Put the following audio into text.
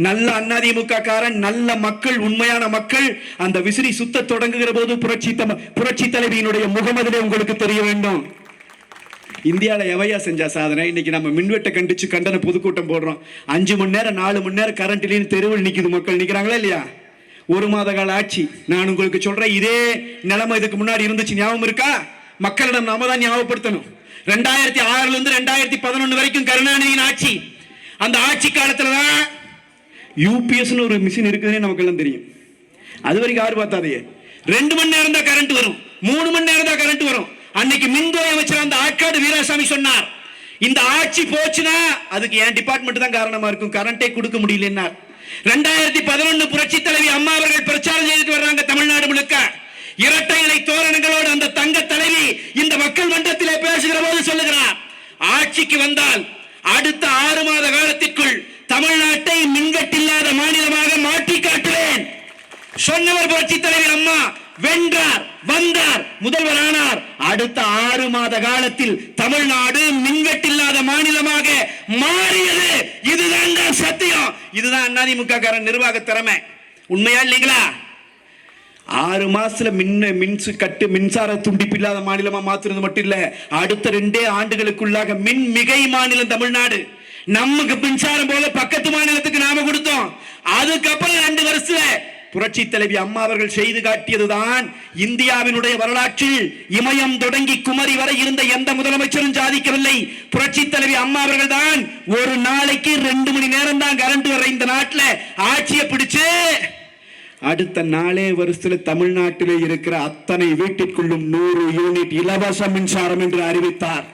நல்ல அதிமுக காரன், நல்ல மக்கள், உண்மையான மக்கள் அந்த விசிறி சுத்த தொடங்குகிற போது புரட்சி தலைவியினுடைய முகமதிலே உங்களுக்கு தெரிய வேண்டும். இந்தியாவில் எவையா செஞ்சா சாதனை? இன்னைக்கு நம்ம மின்வெட்டை கண்டிச்சு கண்டன பொதுக்கூட்டம் போடுறோம். 5 மணி நேரம் 4 மணி நேரம் கரண்ட் இல்லைன்னு தெருவில் நிற்குது மக்கள். நிற்கிறாங்களா இல்லையா? 1 மாத கால ஆட்சி. நான் உங்களுக்கு சொல்றேன், இதே நிலைமை இதுக்கு முன்னாடி இருந்துச்சு. ஞாபகம் இருக்கா? மக்களிடம் நாம தான் ஞாபகப்படுத்தணும். 2006 இருந்து 2011 வரைக்கும் கருணாநிதியின் ஆட்சி. அந்த ஆட்சி காலத்துல தான் யூபிஎஸ் ஒரு மிஷின் இருக்குதுன்னு நமக்கு எல்லாம் தெரியும். அது வரைக்கும் யாரு பார்த்தாதே. 2 மணி நேரம் தான் கரண்ட் வரும், 3 மணி நேரம் தான் கரண்ட் வரும். அன்னைக்கு மின்துறை அமைச்சர் அந்த ஆற்காடு வீராசாமி சொன்னார், இந்த ஆட்சி போச்சுன்னா அதுக்கு என் டிபார்ட்மெண்ட் தான் காரணமா இருக்கும், கரண்டே கொடுக்க முடியல. 2011 புரட்சி தலைவி அம்மா அவர்கள் பிரச்சாரம் செய்துட்டு வர்றாங்க தமிழ்நாடு முழுக்க. இரட்டை இலை தோரணங்களோடு அந்த தங்க தலைவி இந்த மக்கள் மன்றத்திலே பேசுகிற போது சொல்லுகிறார், ஆட்சிக்கு வந்தால் அடுத்த 6 மாத காலத்திற்குள் தமிழ்நாட்டை மின்வெட்டில்லாத மாநிலமாக மாற்றி காட்டுவேன். சொன்னவர் புரட்சி தலைவி அம்மா. வென்றார், வந்தார், முதல்வர் ஆனார். அடுத்த 6 மாத காலத்தில் தமிழ்நாடு மின்வெட்டில்லாத மாநிலமாக மாறியது. இதுதான் சத்தியம். இதுதான் அதிமுக காரன் நிர்வாக திறமை. உண்மையா இல்லைங்களா? 6 மாசத்துல மின்சார துண்டிப்பு இல்லாத மாநிலமா மாத்துறது மட்டும் இல்ல, அடுத்த 2 ஆண்டுகளுக்குள்ளாக மின் மிகை மாநிலம் தமிழ்நாடு. நமக்கு மின்சாரம் போல பக்கத்து மாநிலத்துக்கு நாம கொடுத்தோம். அதுக்கப்புறம் 2 வருஷத்துல புரட்சி தலைவி அம்மா அவர்கள் செய்து காட்டியதுதான் இந்தியாவினுடைய வரலாற்றில் இமயம் தொடங்கி குமரி வரை இருந்த எந்த முதலமைச்சரும் சாதிக்கவில்லை. புரட்சி தலைவி அம்மா அவர்கள் தான் ஒரு நாளைக்கு 2 மணி நேரம் தான் கரண்ட் வர இந்த நாட்டில் ஆட்சியை பிடிச்சு அடுத்த 4 வருஷத்துல தமிழ்நாட்டிலே இருக்கிற அத்தனை வீட்டிற்குள்ளும் 100 யூனிட் இலவச மின்சாரம் என்று அறிவித்தார்.